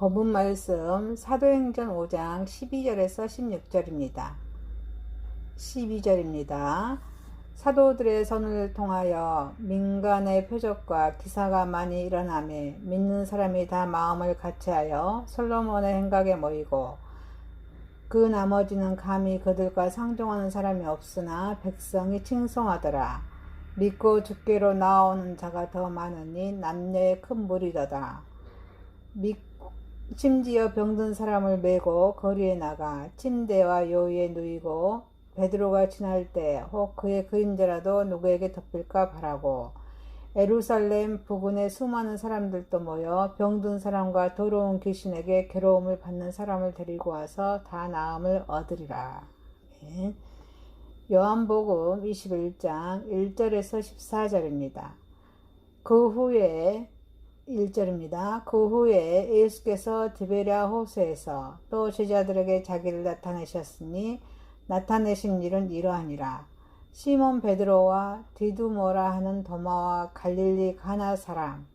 본문 말씀 사도행전 5장 12절에서 16절입니다. 12절입니다. 사도들의 손을 통하여 민간의 표적과 기사가 많이 일어나매 믿는 사람이 다 마음을 같이하여 솔로몬의 행각에 모이고 그 나머지는 감히 그들과 상종하는 사람이 없으나 백성이 칭송하더라. 믿고 주께로 나오는 자가 더 많으니 남녀의 큰 무리더라. 심지어 병든 사람을 메고 거리에 나가 침대와 요위에 누이고 베드로가 지날 때 혹 그의 그림자라도 누구에게 덮일까 바라고 예루살렘 부근에 수많은 사람들도 모여 병든 사람과 더러운 귀신에게 괴로움을 받는 사람을 데리고 와서 다 나음을 얻으리라. 네. 요한복음 21장 1절에서 14절입니다. 그 후에 1절입니다. 그 후에 예수께서 디베랴 호수에서 또 제자들에게 자기를 나타내셨으니 나타내신 일은 이러하니라. 시몬 베드로와 디두모라 하는 도마와 갈릴리 가나 사람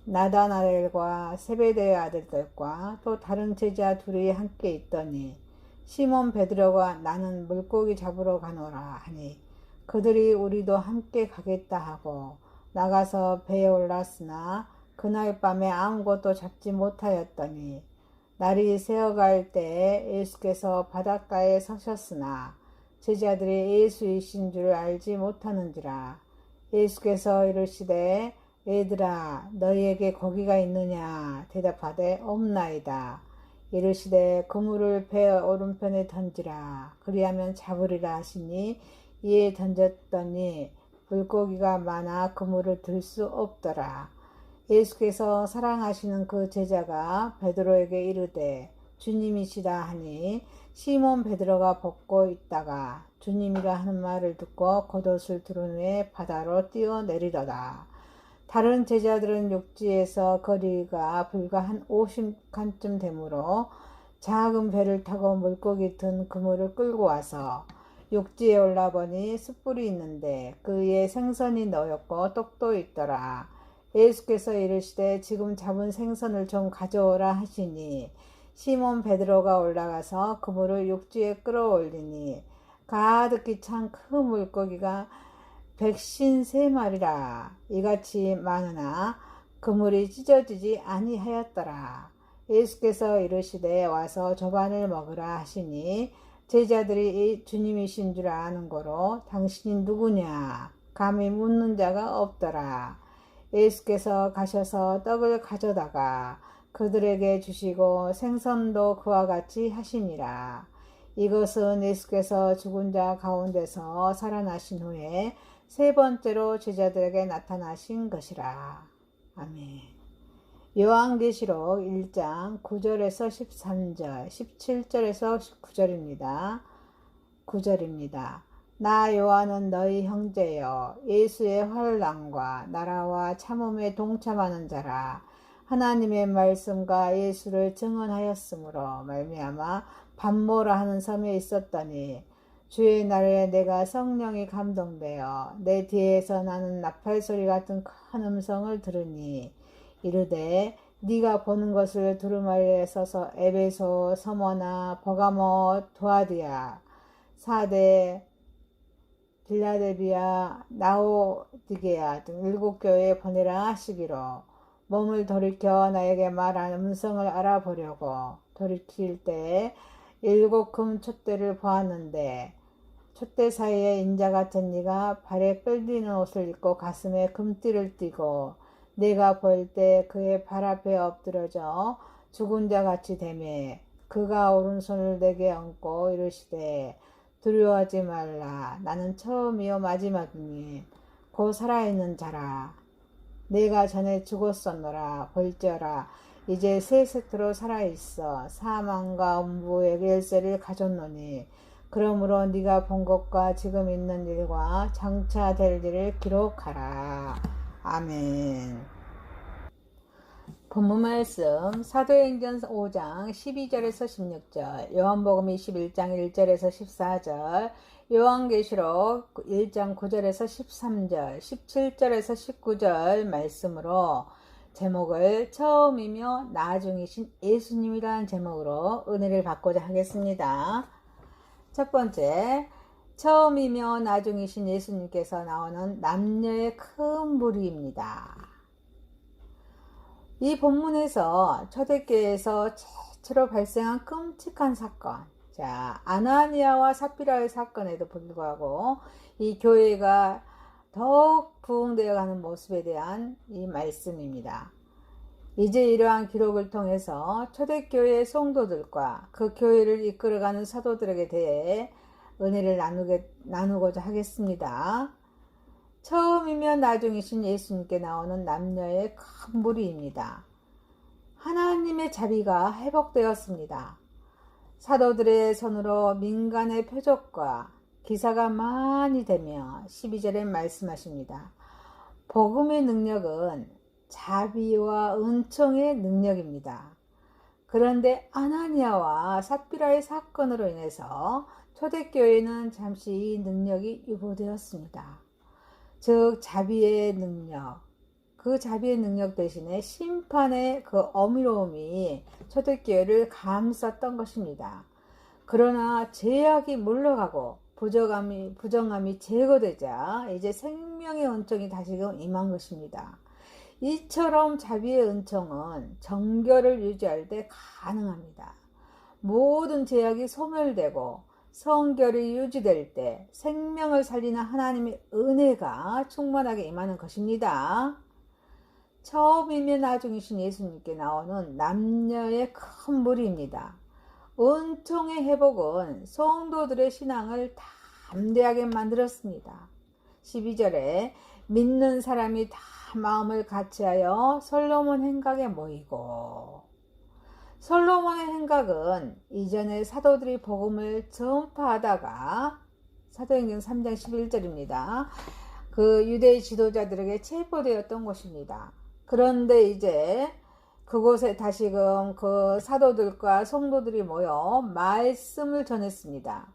나다나엘과 세베대의 아들들과 또 다른 제자 둘이 함께 있더니 시몬 베드로가 나는 물고기 잡으러 가노라 하니 그들이 우리도 함께 가겠다 하고 나가서 배에 올랐으나 그날 밤에 아무것도 잡지 못하였더니 날이 새어갈 때 예수께서 바닷가에 서셨으나 제자들이 예수이신 줄 알지 못하는지라. 예수께서 이르시되 얘들아 너희에게 고기가 있느냐 대답하되 없나이다. 이르시되 그물을 배 오른편에 던지라 그리하면 잡으리라 하시니 이에 던졌더니 물고기가 많아 그물을 들 수 없더라. 예수께서 사랑하시는 그 제자가 베드로에게 이르되 주님이시다 하니 시몬 베드로가 벗고 있다가 주님이라 하는 말을 듣고 겉옷을 두른 후에 바다로 뛰어내리더라. 다른 제자들은 육지에서 거리가 불과 한 50칸쯤 되므로 작은 배를 타고 물고기 든 그물을 끌고 와서 육지에 올라보니 숯불이 있는데 그에 생선이 넣였고 떡도 있더라. 예수께서 이르시되 지금 잡은 생선을 좀 가져오라 하시니 시몬 베드로가 올라가서 그물을 육지에 끌어올리니 가득히 찬 큰 물고기가 153마리라. 이같이 많으나 그물이 찢어지지 아니하였더라. 예수께서 이르시되 와서 조반을 먹으라 하시니 제자들이 주님이신 줄 아는 고로 당신이 누구냐 감히 묻는 자가 없더라. 예수께서 가셔서 떡을 가져다가 그들에게 주시고 생선도 그와 같이 하시니라. 이것은 예수께서 죽은 자 가운데서 살아나신 후에 세 번째로 제자들에게 나타나신 것이라. 아멘. 요한계시록 1장 9절에서 13절, 17절에서 19절입니다. 9절입니다. 나 요한은 너희 형제여 예수의 환난과 나라와 참음에 동참하는 자라. 하나님의 말씀과 예수를 증언하였으므로 말미암아 반모라 하는 섬에 있었더니 주의 날에 내가 성령이 감동되어 내 뒤에서 나는 나팔 소리 같은 큰 음성을 들으니 이르되 네가 보는 것을 두루마리에 써서 에베소, 서머나, 버가모, 두아디아, 사데, 빌라델비아, 나오디게아 등 7교회에 보내라 하시기로 몸을 돌이켜 나에게 말한 음성을 알아보려고 돌이킬 때 7 금 촛대를 보았는데 촛대 사이에 인자 같은 이가 발에 끌리는 옷을 입고 가슴에 금띠를 띠고 내가 볼 때 그의 발 앞에 엎드러져 죽은 자 같이 되매 그가 오른손을 내게 얹고 이르시되 두려워하지 말라. 나는 처음이요 마지막이니 곧 살아있는 자라. 내가 전에 죽었었노라. 볼지어라 이제 새 세트로 살아있어 사망과 음부의 열쇠를 가졌노니 그러므로 네가 본 것과 지금 있는 일과 장차 될 일을 기록하라. 아멘. 본문 말씀 사도행전 5장 12절에서 16절, 요한복음 21장 1절에서 14절, 요한계시록 1장 9절에서 13절, 17절에서 19절 말씀으로 제목을 처음이며 나중이신 예수님이라는 제목으로 은혜를 받고자 하겠습니다. 첫 번째, 처음이며 나중이신 예수님께서 나오는 남녀의 큰 무리입니다. 이 본문에서 초대교회에서 최초로 발생한 끔찍한 사건, 아나니아와 삽비라의 사건에도 불구하고 이 교회가 더욱 부흥되어 가는 모습에 대한 이 말씀입니다. 이제 이러한 기록을 통해서 초대교회의 성도들과 그 교회를 이끌어가는 사도들에게 대해 은혜를 나누고자 하겠습니다. 처음이면 나중이신 예수님께 나오는 남녀의 큰 무리입니다. 하나님의 자비가 회복되었습니다. 사도들의 손으로 민간의 표적과 기사가 많이 되며 12절에 말씀하십니다. 복음의 능력은 자비와 은총의 능력입니다. 그런데 아나니아와 삽비라의 사건으로 인해서 초대교회는 잠시 이 능력이 유보되었습니다. 즉 자비의 능력, 그 자비의 능력 대신에 심판의 그 어미로움이 초대교회를 감쌌던 것입니다. 그러나 죄악이 물러가고 부정함이 제거되자 이제 생명의 은총이 다시금 임한 것입니다. 이처럼 자비의 은총은 정결을 유지할 때 가능합니다. 모든 죄악이 소멸되고 성결이 유지될 때 생명을 살리는 하나님의 은혜가 충만하게 임하는 것입니다. 처음이면 나중이신 예수님께 나오는 남녀의 큰 무리입니다. 은총의 회복은 성도들의 신앙을 담대하게 만들었습니다. 12절에 믿는 사람이 다 마음을 같이하여 솔로몬 행각에 모이고, 솔로몬의 행각은 이전에 사도들이 복음을 전파하다가 사도행전 3장 11절입니다. 그 유대의 지도자들에게 체포되었던 곳입니다. 그런데 이제 그곳에 다시금 그 사도들과 성도들이 모여 말씀을 전했습니다.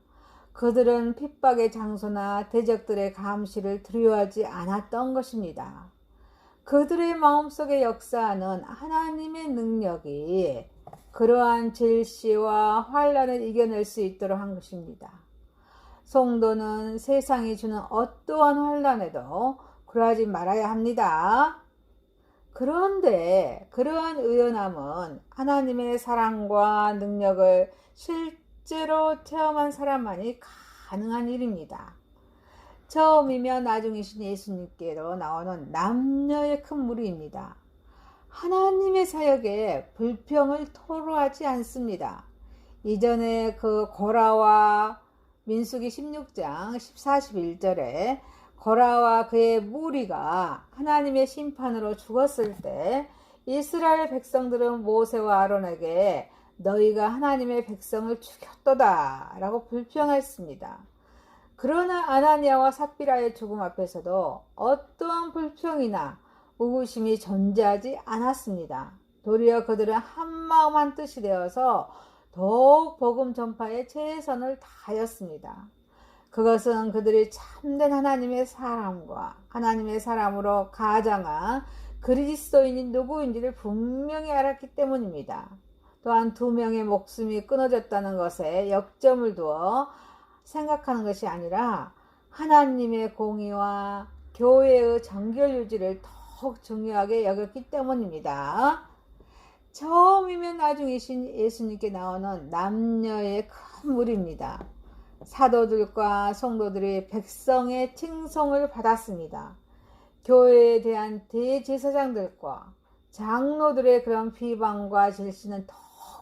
그들은 핍박의 장소나 대적들의 감시를 두려워하지 않았던 것입니다. 그들의 마음속에 역사하는 하나님의 능력이 그러한 질시와 환난을 이겨낼 수 있도록 한 것입니다. 성도는 세상이 주는 어떠한 환난에도 굴하지 말아야 합니다. 그런데 그러한 의연함은 하나님의 사랑과 능력을 실제로 체험한 사람만이 가능한 일입니다. 처음이며 나중이신 예수님께로 나오는 남녀의 큰 무리입니다. 하나님의 사역에 불평을 토로하지 않습니다. 이전에 그 고라와 민수기 16장 14, 11절에 고라와 그의 무리가 하나님의 심판으로 죽었을 때 이스라엘 백성들은 모세와 아론에게 너희가 하나님의 백성을 죽였도다 라고 불평했습니다. 그러나 아나니아와 삽비라의 죽음 앞에서도 어떠한 불평이나 의구심이 존재하지 않았습니다. 도리어 그들은 한마음 한뜻이 되어서 더욱 복음 전파에 최선을 다하였습니다. 그것은 그들이 참된 하나님의 사람과 하나님의 사람으로 가장한 그리스도인이 누구인지를 분명히 알았기 때문입니다. 또한 두 명의 목숨이 끊어졌다는 것에 역점을 두어 생각하는 것이 아니라 하나님의 공의와 교회의 정결 유지를 더욱 중요하게 여겼기 때문입니다. 처음이면 나중이신 예수님께 나오는 남녀의 큰 무리입니다. 사도들과 성도들이 백성의 칭송을 받았습니다. 교회에 대한 대제사장들과 장로들의 그런 비방과 질시는 더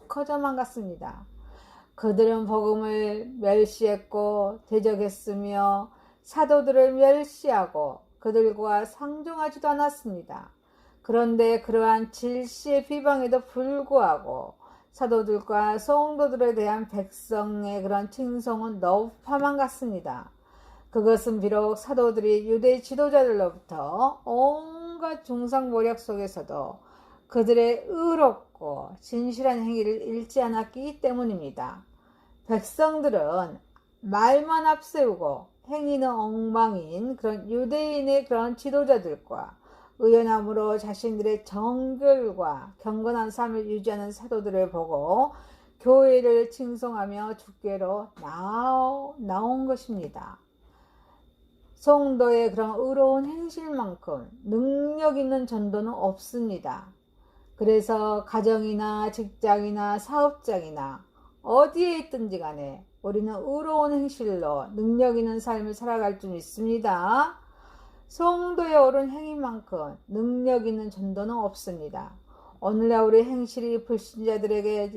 커져만 갔습니다. 그들은 복음을 멸시했고 대적했으며 사도들을 멸시하고 그들과 상종하지도 않았습니다. 그런데 그러한 질시의 비방에도 불구하고 사도들과 성도들에 대한 백성의 그런 칭송은 너무파만 같습니다. 그것은 비록 사도들이 유대 지도자들로부터 온갖 중상모략 속에서도 그들의 의롭고 진실한 행위를 잃지 않았기 때문입니다. 백성들은 말만 앞세우고 행위는 엉망인 그런 유대인의 그런 지도자들과 의연함으로 자신들의 정결과 경건한 삶을 유지하는 사도들을 보고 교회를 칭송하며 주께로 나온 것입니다. 성도의 그런 의로운 행실만큼 능력 있는 전도는 없습니다. 그래서 가정이나 직장이나 사업장이나 어디에 있든지 간에 우리는 의로운 행실로 능력 있는 삶을 살아갈 줄 믿습니다. 성도의 옳은 행위만큼 능력 있는 전도는 없습니다. 오늘날 우리 행실이 불신자들에게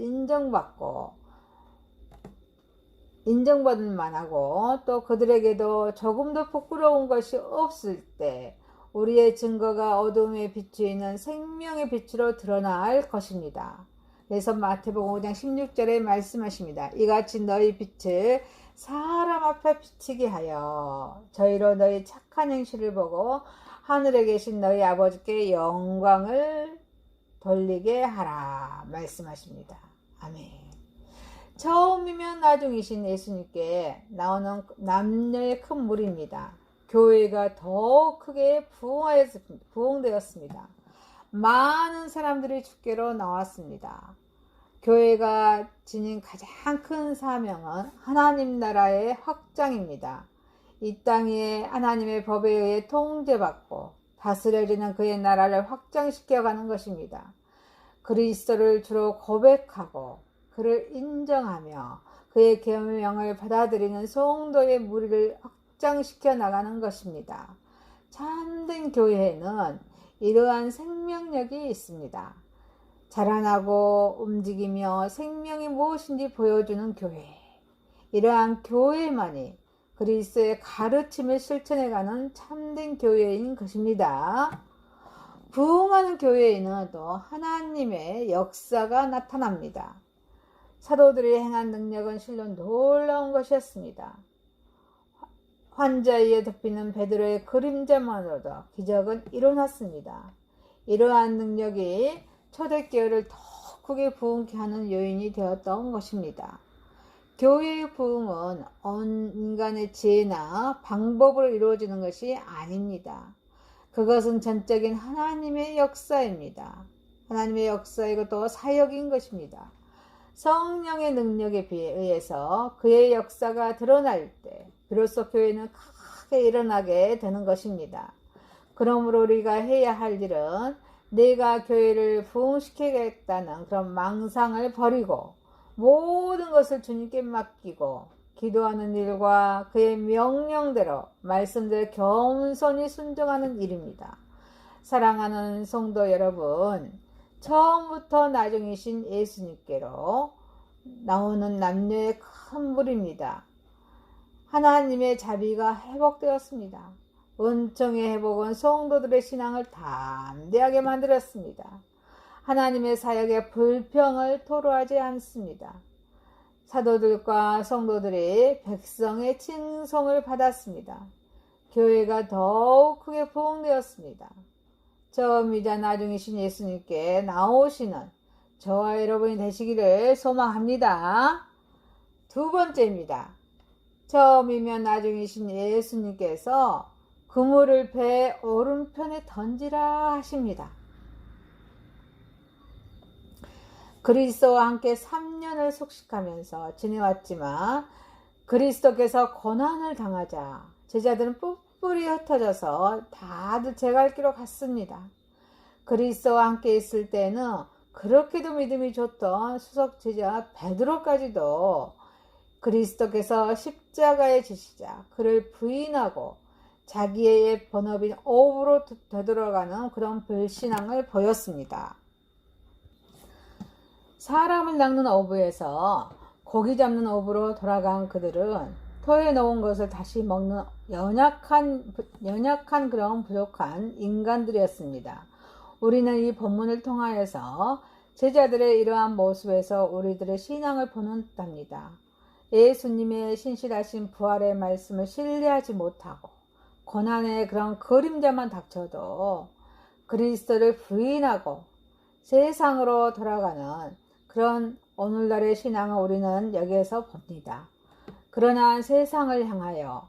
인정받을 만하고 또 그들에게도 조금도 부끄러운 것이 없을 때 우리의 증거가 어둠에 비추이는 생명의 빛으로 드러날 것입니다. 그래서 마태복음 5장 16절에 말씀하십니다. 이같이 너희 빛을 사람 앞에 비치게 하여 저희로 너희 착한 행실을 보고 하늘에 계신 너희 아버지께 영광을 돌리게 하라 말씀하십니다. 아멘. 처음이면 나중이신 예수님께 나오는 남녀의 큰 무리입니다. 교회가 더 크게 부흥되었습니다. 많은 사람들이 주께로 나왔습니다. 교회가 지닌 가장 큰 사명은 하나님 나라의 확장입니다. 이 땅에 하나님의 법에 의해 통제받고 다스려지는 그의 나라를 확장시켜가는 것입니다. 그리스도를 주로 고백하고 그를 인정하며 그의 계명을 받아들이는 성도의 무리를 확장시켜 나가는 것입니다. 참된 교회에는 이러한 생명력이 있습니다. 자라나고 움직이며 생명이 무엇인지 보여주는 교회. 이러한 교회만이 그리스도의 가르침을 실천해가는 참된 교회인 것입니다. 부흥하는 교회에는 또 하나님의 역사가 나타납니다. 사도들이 행한 능력은 실로 놀라운 것이었습니다. 환자 위에 덮이는 베드로의 그림자만으로도 기적은 일어났습니다. 이러한 능력이 초대교회를 더 크게 부흥케 하는 요인이 되었던 것입니다. 교회의 부흥은 인간의 지혜나 방법으로 이루어지는 것이 아닙니다. 그것은 전적인 하나님의 역사입니다. 하나님의 역사이고 또 사역인 것입니다. 성령의 능력에 의해서 그의 역사가 드러날 때 비로소 교회는 크게 일어나게 되는 것입니다. 그러므로 우리가 해야 할 일은 내가 교회를 부흥시키겠다는 그런 망상을 버리고 모든 것을 주님께 맡기고 기도하는 일과 그의 명령대로 말씀대로 겸손히 순종하는 일입니다. 사랑하는 성도 여러분, 처음부터 나중이신 예수님께로 나오는 남녀의 큰 무리입니다. 하나님의 자비가 회복되었습니다. 은총의 회복은 성도들의 신앙을 담대하게 만들었습니다. 하나님의 사역에 불평을 토로하지 않습니다. 사도들과 성도들이 백성의 칭송을 받았습니다. 교회가 더욱 크게 부흥되었습니다. 처음이자 나중이신 예수님께 나오시는 저와 여러분이 되시기를 소망합니다. 두 번째입니다. 처음이면 나중이신 예수님께서 그물을 배 오른편에 던지라 하십니다. 그리스도와 함께 3년을 숙식하면서 지내왔지만 그리스도께서 고난을 당하자 제자들은 뿔뿔이 흩어져서 다들 제갈 길로 갔습니다. 그리스도와 함께 있을 때는 그렇게도 믿음이 좋던 수석 제자 베드로까지도 그리스도께서 십자가에 지시자 그를 부인하고 자기의 옛 본업인 어부로 되돌아가는 그런 불신앙을 보였습니다. 사람을 낚는 어부에서 고기 잡는 어부로 돌아간 그들은 토에 놓은 것을 다시 먹는 연약한 그런 부족한 인간들이었습니다. 우리는 이 본문을 통하여서 제자들의 이러한 모습에서 우리들의 신앙을 보는 듯합니다. 예수님의 신실하신 부활의 말씀을 신뢰하지 못하고 고난의 그런 그림자만 닥쳐도 그리스도를 부인하고 세상으로 돌아가는 그런 오늘날의 신앙을 우리는 여기에서 봅니다. 그러나 세상을 향하여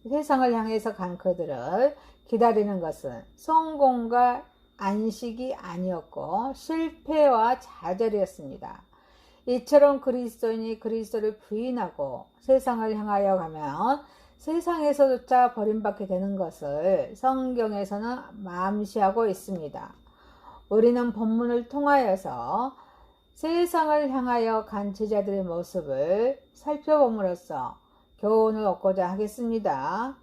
세상을 향해서 간 그들을 기다리는 것은 성공과 안식이 아니었고 실패와 좌절이었습니다. 이처럼 그리스도인이 그리스도를 부인하고 세상을 향하여 가면 세상에서조차 버림받게 되는 것을 성경에서는 암시하고 있습니다. 우리는 본문을 통하여서 세상을 향하여 간 제자들의 모습을 살펴봄으로써 교훈을 얻고자 하겠습니다.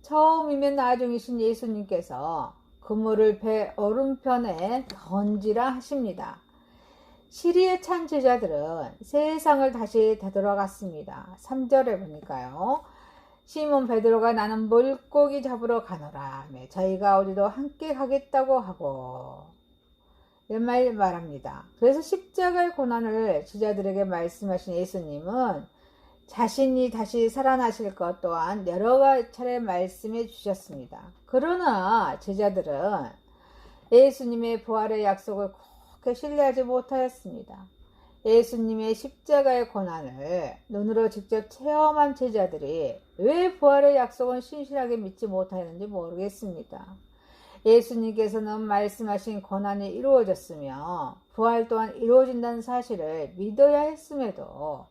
처음이면 나중이신 예수님께서 그물을 배 오른편에 던지라 하십니다. 시리에 찬 제자들은 세상을 다시 되돌아갔습니다. 3절에 보니까요. 시몬 베드로가 나는 물고기 잡으러 가노라. 저희가 우리도 함께 가겠다고 하고 이런 말 말합니다. 그래서 십자가의 고난을 제자들에게 말씀하신 예수님은 자신이 다시 살아나실 것 또한 여러 차례 말씀해 주셨습니다. 그러나 제자들은 예수님의 부활의 약속을 그렇게 신뢰하지 못하였습니다. 예수님의 십자가의 고난을 눈으로 직접 체험한 제자들이 왜 부활의 약속은 신실하게 믿지 못하였는지 모르겠습니다. 예수님께서는 말씀하신 고난이 이루어졌으며 부활 또한 이루어진다는 사실을 믿어야 했음에도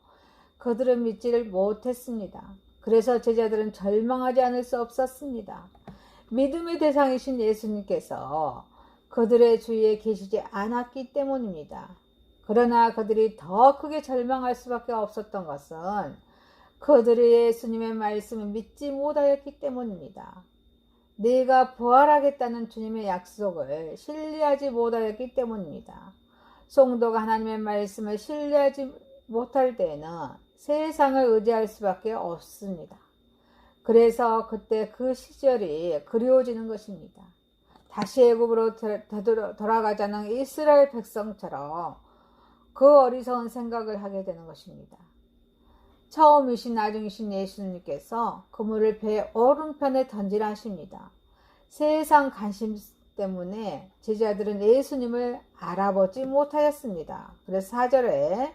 그들은 믿지를 못했습니다. 그래서 제자들은 절망하지 않을 수 없었습니다. 믿음의 대상이신 예수님께서 그들의 주위에 계시지 않았기 때문입니다. 그러나 그들이 더 크게 절망할 수밖에 없었던 것은 그들이 예수님의 말씀을 믿지 못하였기 때문입니다. 네가 부활하겠다는 주님의 약속을 신뢰하지 못하였기 때문입니다. 성도가 하나님의 말씀을 신뢰하지 못할 때에는 세상을 의지할 수밖에 없습니다. 그래서 그때 그 시절이 그리워지는 것입니다. 다시 애굽으로 돌아가자는 이스라엘 백성처럼 그 어리석은 생각을 하게 되는 것입니다. 처음이신 나중이신 예수님께서 그물을 배 오른편에 던지라 하십니다. 세상 관심 때문에 제자들은 예수님을 알아보지 못하였습니다. 그래서 4절에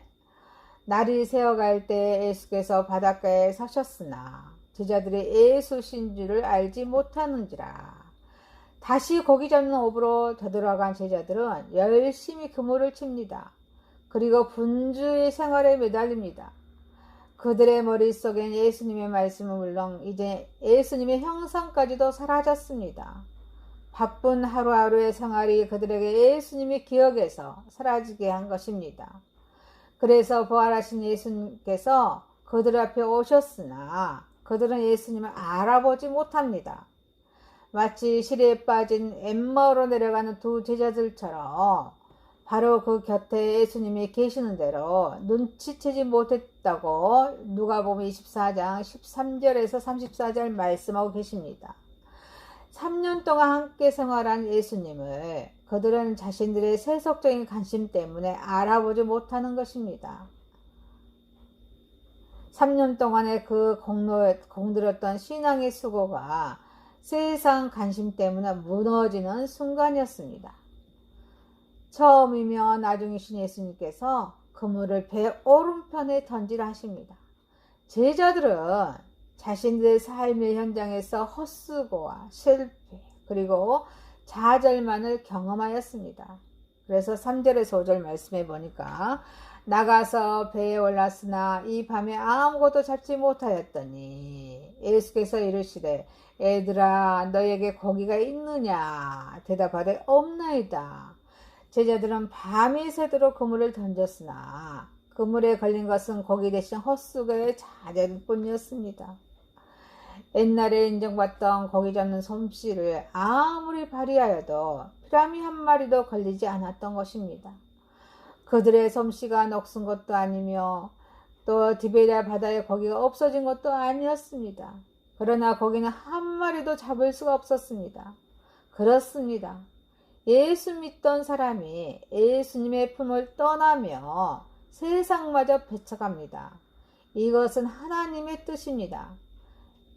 날이 새어갈 때 예수께서 바닷가에 서셨으나 제자들이 예수신 줄을 알지 못하는지라. 다시 고기 잡는 업으로 되돌아간 제자들은 열심히 그물을 칩니다. 그리고 분주의 생활에 매달립니다. 그들의 머릿속엔 예수님의 말씀은 물론 이제 예수님의 형상까지도 사라졌습니다. 바쁜 하루하루의 생활이 그들에게 예수님의 기억에서 사라지게 한 것입니다. 그래서 부활하신 예수님께서 그들 앞에 오셨으나 그들은 예수님을 알아보지 못합니다. 마치 시리에 빠진 엠마오로 내려가는 두 제자들처럼 바로 그 곁에 예수님이 계시는 대로 눈치채지 못했다고 누가복음 24장 13절에서 34절 말씀하고 계십니다. 3년 동안 함께 생활한 예수님을 그들은 자신들의 세속적인 관심 때문에 알아보지 못하는 것입니다. 3년 동안의 그 공들였던 신앙의 수고가 세상 관심 때문에 무너지는 순간이었습니다. 처음이며 나중이신 예수님께서 그물을 배 오른편에 던지라 하십니다. 제자들은 자신들의 삶의 현장에서 헛수고와 실패 그리고 좌절만을 경험하였습니다. 그래서 3절에서 5절 말씀해 보니까 나가서 배에 올랐으나 이 밤에 아무것도 잡지 못하였더니 예수께서 이르시되 애들아 너에게 고기가 있느냐 대답하되 없나이다. 제자들은 밤이 새도록 그물을 던졌으나 그물에 걸린 것은 고기 대신 헛수고의 좌절일 뿐이었습니다. 옛날에 인정받던 고기 잡는 솜씨를 아무리 발휘하여도 피라미 한 마리도 걸리지 않았던 것입니다. 그들의 솜씨가 녹슨 것도 아니며 또 디베랴 바다에 고기가 없어진 것도 아니었습니다. 그러나 고기는 한 마리도 잡을 수가 없었습니다. 그렇습니다. 예수 믿던 사람이 예수님의 품을 떠나며 세상마저 배척합니다. 이것은 하나님의 뜻입니다.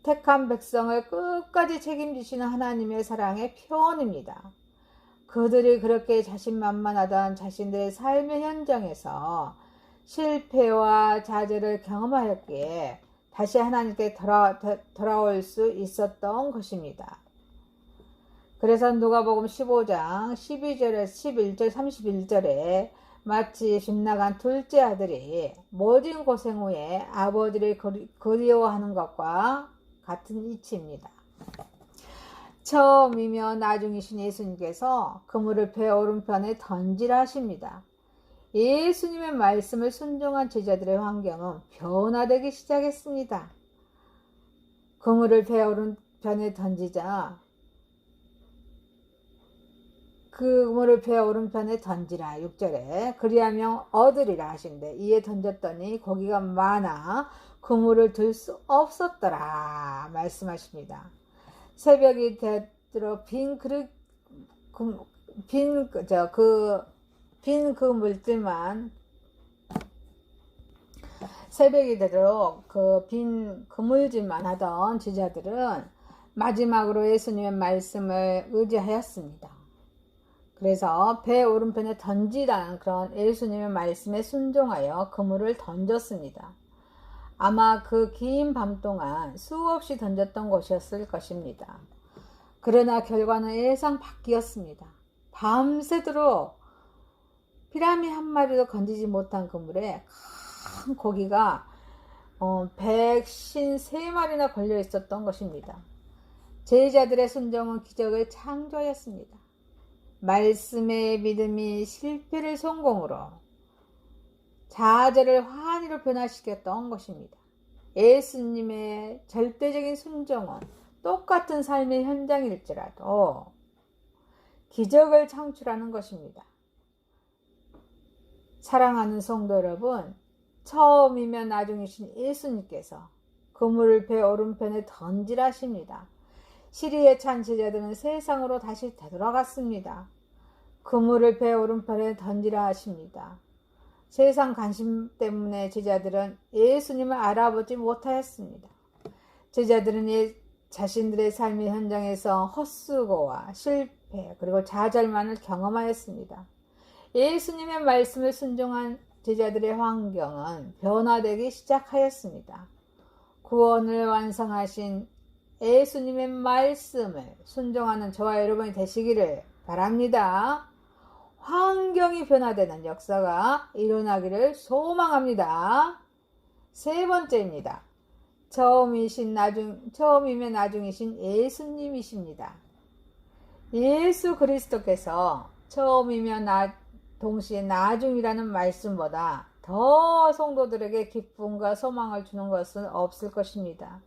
택한 백성을 끝까지 책임지시는 하나님의 사랑의 표현입니다. 그들이 그렇게 자신만만하던 자신들의 삶의 현장에서 실패와 좌절을 경험하였기에 다시 하나님께 돌아올 수 있었던 것입니다. 그래서 누가복음 15장 12절에서 11절 31절에 마치 집 나간 둘째 아들이 모진 고생 후에 아버지를 그리워하는 것과 같은 이치입니다. 처음이며 나중이신 예수님께서 그물을 배 오른편에 던지라 하십니다. 예수님의 말씀을 순종한 제자들의 환경은 변화되기 시작했습니다. 그물을 배 오른편에 던지자 그물을 배 오른편에 던지라 6절에 그리하면 얻으리라 하신데 이에 던졌더니 고기가 많아 그물을 들 수 없었더라 말씀하십니다. 새벽이 되도록 빈 물질만 새벽이 되도록 그 빈 그물질만 하던 제자들은 마지막으로 예수님의 말씀을 의지하였습니다. 그래서 배 오른편에 던지라는 그런 예수님의 말씀에 순종하여 그물을 던졌습니다. 아마 그 긴 밤 동안 수없이 던졌던 것이었을 것입니다. 그러나 결과는 예상 밖이었습니다. 밤새도록 피라미 한 마리도 건지지 못한 그물에 큰 고기가 153마리나 걸려 있었던 것입니다. 제자들의 순종은 기적을 창조하였습니다. 말씀의 믿음이 실패를 성공으로 좌절을 환희로 변화시켰던 것입니다. 예수님의 절대적인 순종은 똑같은 삶의 현장일지라도 기적을 창출하는 것입니다. 사랑하는 성도 여러분, 처음이면 나중이신 예수님께서 그물을 배 오른편에 던지라 하십니다. 시리에 찬 제자들은 세상으로 다시 되돌아갔습니다. 그물을 배 오른편에 던지라 하십니다. 세상 관심 때문에 제자들은 예수님을 알아보지 못하였습니다. 제자들은 자신들의 삶의 현장에서 헛수고와 실패 그리고 좌절만을 경험하였습니다. 예수님의 말씀을 순종한 제자들의 환경은 변화되기 시작하였습니다. 구원을 완성하신 예수님의 말씀을 순종하는 저와 여러분이 되시기를 바랍니다. 환경이 변화되는 역사가 일어나기를 소망합니다. 세 번째입니다. 처음이면 나중이신 예수님이십니다. 예수 그리스도께서 처음이면 동시에 나중이라는 말씀보다 더 성도들에게 기쁨과 소망을 주는 것은 없을 것입니다.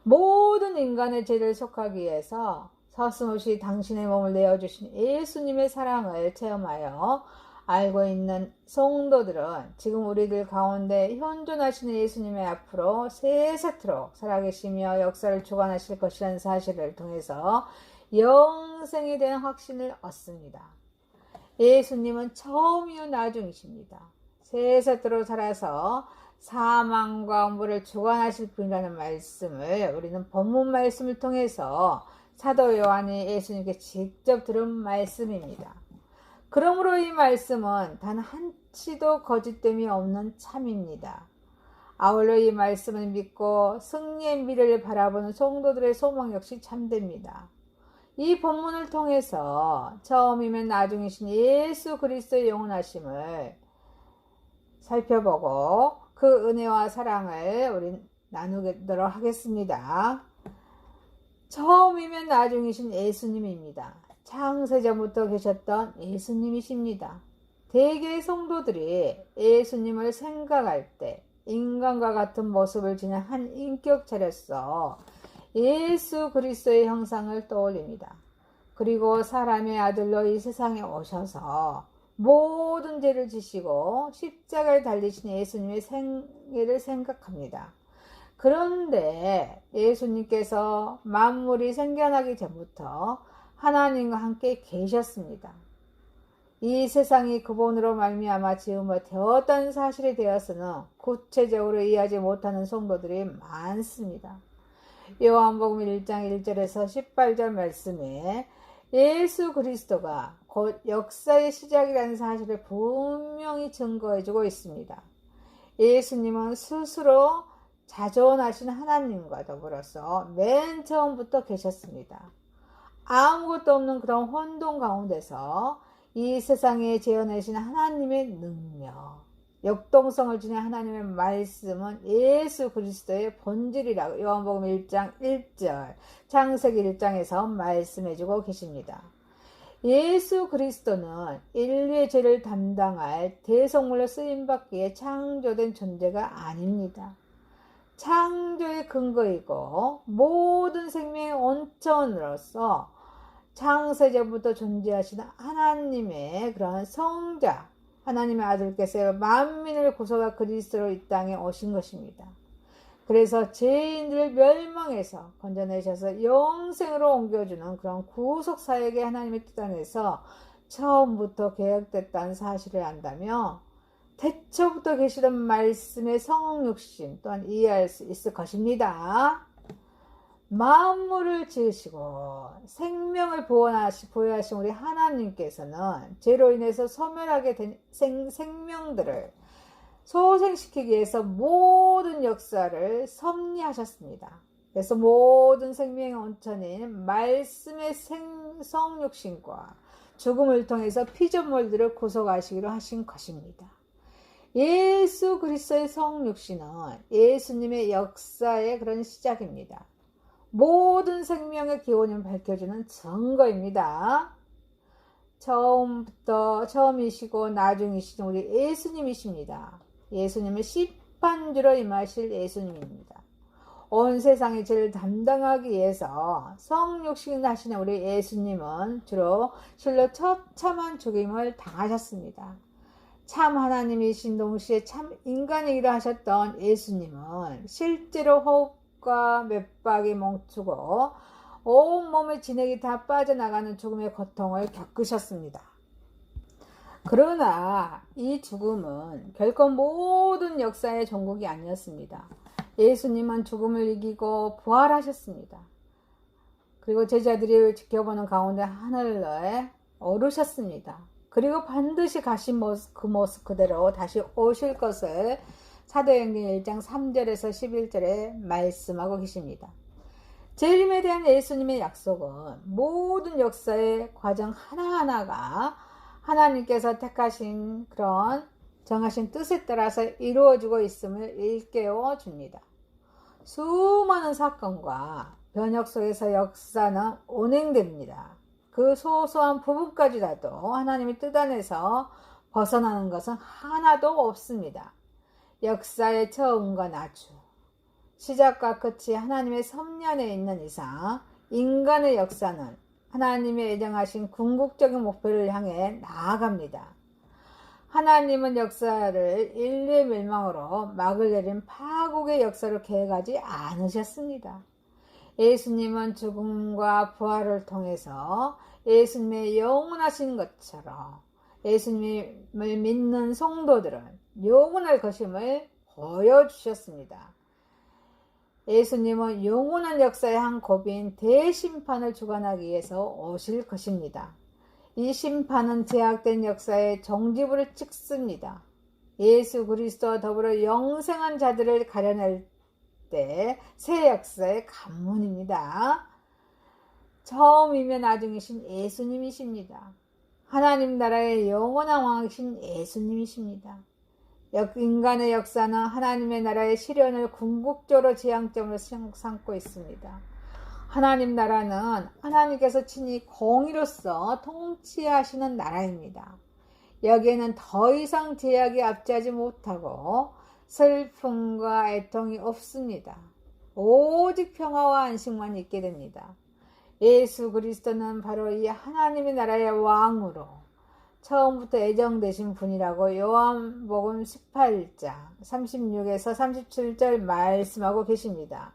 모든 인간의 죄를 속하기 위해서 서슴없이 당신의 몸을 내어주신 예수님의 사랑을 체험하여 알고 있는 성도들은 지금 우리들 가운데 현존하시는 예수님의 앞으로 세세토록 살아계시며 역사를 주관하실 것이라는 사실을 통해서 영생에 대한 확신을 얻습니다. 예수님은 처음이요 나중이십니다. 세세토록 살아서 사망과 물을 주관하실 분이라는 말씀을 우리는 본문 말씀을 통해서 사도 요한이 예수님께 직접 들은 말씀입니다. 그러므로 이 말씀은 단 한치도 거짓됨이 없는 참입니다. 아울러 이 말씀을 믿고 승리의 미래를 바라보는 성도들의 소망 역시 참됩니다. 이 본문을 통해서 처음이면 나중이신 예수 그리스도의 영원하심을 살펴보고 그 은혜와 사랑을 우리 나누도록 하겠습니다. 처음이면 나중이신 예수님입니다. 창세전부터 계셨던 예수님이십니다. 대개의 성도들이 예수님을 생각할 때 인간과 같은 모습을 지닌 한 인격체로서 예수 그리스도의 형상을 떠올립니다. 그리고 사람의 아들로 이 세상에 오셔서 모든 죄를 지시고 십자가를 달리신 예수님의 생애를 생각합니다. 그런데 예수님께서 만물이 생겨나기 전부터 하나님과 함께 계셨습니다. 이 세상이 그분으로 말미암아 지음을 되었다는 사실에 대해서는 구체적으로 이해하지 못하는 성도들이 많습니다. 요한복음 1장 1절에서 18절 말씀에 예수 그리스도가 곧 역사의 시작이라는 사실을 분명히 증거해주고 있습니다. 예수님은 스스로 자존하신 하나님과 더불어서 맨 처음부터 계셨습니다. 아무것도 없는 그런 혼돈 가운데서 이 세상에 재현하신 하나님의 능력, 역동성을 지닌 하나님의 말씀은 예수 그리스도의 본질이라고 요한복음 1장 1절, 창세기 1장에서 말씀해주고 계십니다. 예수 그리스도는 인류의 죄를 담당할 대속물로 쓰임받기에 창조된 존재가 아닙니다. 창조의 근거이고 모든 생명의 온천으로서 창세전부터 존재하시는 하나님의 그런 성자, 하나님의 아들께서 만민을 구속할 그리스도로 이 땅에 오신 것입니다. 그래서 죄인들을 멸망해서 건져내셔서 영생으로 옮겨주는 그런 구속사역의 하나님의 뜻 안에서 처음부터 계획됐다는 사실을 안다며 태초부터 계시던 말씀의 성육신 또한 이해할 수 있을 것입니다. 만물을 지으시고 생명을 부여하신 우리 하나님께서는 죄로 인해서 소멸하게 된 생명들을 소생시키기 위해서 모든 역사를 섭리하셨습니다. 그래서 모든 생명의 온천인 말씀의 성육신과 죽음을 통해서 피조물들을 구속하시기로 하신 것입니다. 예수 그리스도의 성육신은 예수님의 역사의 그런 시작입니다. 모든 생명의 기원을 밝혀주는 증거입니다. 처음이시고 나중이신 우리 예수님이십니다. 예수님은 심판주로 임하실 예수님입니다. 온 세상의 죄를 담당하기 위해서 성육신 하시는 우리 예수님은 주로 실로 처참한 죽임을 당하셨습니다. 참 하나님이신 동시에 참 인간이기도 하셨던 예수님은 실제로 호흡과 맥박이 멈추고 온몸의 진액이 다 빠져나가는 죽음의 고통을 겪으셨습니다. 그러나 이 죽음은 결코 모든 역사의 종국이 아니었습니다. 예수님은 죽음을 이기고 부활하셨습니다. 그리고 제자들이 지켜보는 가운데 하늘에 오르셨습니다. 그리고 반드시 가신 그 모습 그대로 다시 오실 것을 사도행전 1장 3절에서 11절에 말씀하고 계십니다. 재림에 대한 예수님의 약속은 모든 역사의 과정 하나하나가 하나님께서 택하신 그런 정하신 뜻에 따라서 이루어지고 있음을 일깨워 줍니다. 수많은 사건과 변혁 속에서 역사는 운행됩니다. 그 소소한 부분까지라도 하나님의 뜻 안에서 벗어나는 것은 하나도 없습니다. 역사의 처음과 나중, 시작과 끝이 하나님의 섭리 있는 이상 인간의 역사는 하나님의 예정하신 궁극적인 목표를 향해 나아갑니다. 하나님은 역사를 인류의 멸망으로 막을 내린 파국의 역사로 계획하지 않으셨습니다. 예수님은 죽음과 부활을 통해서 예수님의 영원하신 것처럼 예수님을 믿는 성도들은 영원할 것임을 보여주셨습니다. 예수님은 영원한 역사의 한 고비인 대심판을 주관하기 위해서 오실 것입니다. 이 심판은 제약된 역사의 종지부를 찍습니다. 예수 그리스도와 더불어 영생한 자들을 가려낼 때 새 역사의 관문입니다. 처음이며 나중이신 예수님이십니다. 하나님 나라의 영원한 왕이신 예수님이십니다. 인간의 역사는 하나님의 나라의 실현을 궁극적으로 지향점으로 삼고 있습니다. 하나님 나라는 하나님께서 친히 공의로서 통치하시는 나라입니다. 여기에는 더 이상 제약이 앞지하지 못하고 슬픔과 애통이 없습니다. 오직 평화와 안식만 있게 됩니다. 예수 그리스도는 바로 이 하나님의 나라의 왕으로 처음부터 예정되신 분이라고 요한복음 18장 36에서 37절 말씀하고 계십니다.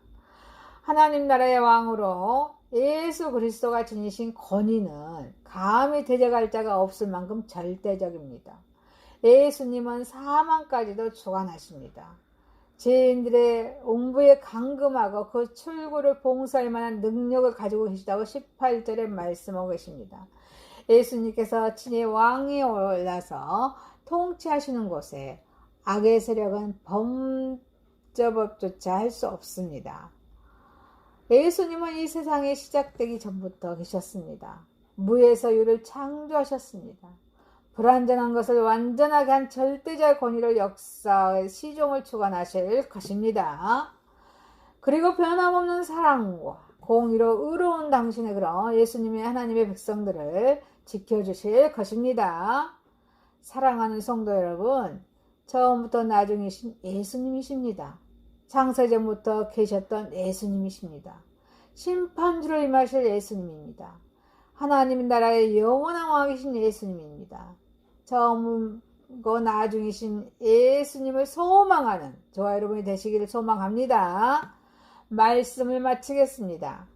하나님 나라의 왕으로 예수 그리스도가 지니신 권위는 감히 대적할 자가 없을 만큼 절대적입니다. 예수님은 사망까지도 주관하십니다. 죄인들의 음부에 감금하고 그 출구를 봉쇄할 만한 능력을 가지고 계시다고 18절에 말씀하고 계십니다. 예수님께서 친히 왕이 올라서 통치하시는 곳에 악의 세력은 근접업조차 할 수 없습니다. 예수님은 이 세상이 시작되기 전부터 계셨습니다. 무에서 유를 창조하셨습니다. 불완전한 것을 완전하게 한 절대적 권위로 역사의 시종을 주관하실 것입니다. 그리고 변함없는 사랑과 공의로 의로운 당신의 그런 예수님의 하나님의 백성들을 지켜주실 것입니다. 사랑하는 성도 여러분, 처음부터 나중이신 예수님이십니다. 창세전부터 계셨던 예수님이십니다. 심판주로 임하실 예수님입니다. 하나님 나라의 영원한 왕이신 예수님입니다. 처음과 나중이신 예수님을 소망하는 저와 여러분이 되시기를 소망합니다. 말씀을 마치겠습니다.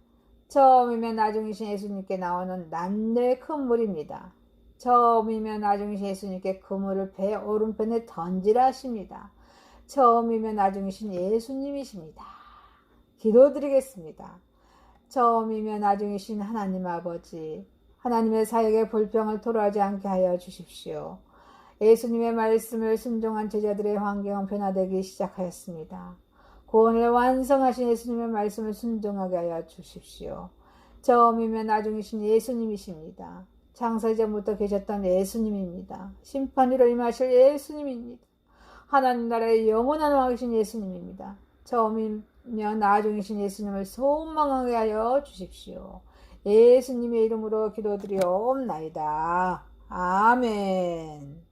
처음이면 나중이신 예수님께 나오는 남녀의 그물입니다. 처음이면 나중이신 예수님께 그물을 배 오른편에 던지라 하십니다. 처음이면 나중이신 예수님이십니다. 기도드리겠습니다. 처음이면 나중이신 하나님 아버지, 하나님의 사역에 불평을 토로하지 않게 하여 주십시오. 예수님의 말씀을 순종한 제자들의 환경은 변화되기 시작하였습니다. 구원을 완성하신 예수님의 말씀을 순종하게 하여 주십시오. 처음이면 나중이신 예수님이십니다. 창세전부터 계셨던 예수님입니다. 심판으로 임하실 예수님입니다. 하나님 나라의 영원한 왕이신 예수님입니다. 처음이며 나중이신 예수님을 소망하게 하여 주십시오. 예수님의 이름으로 기도드리옵나이다. 아멘.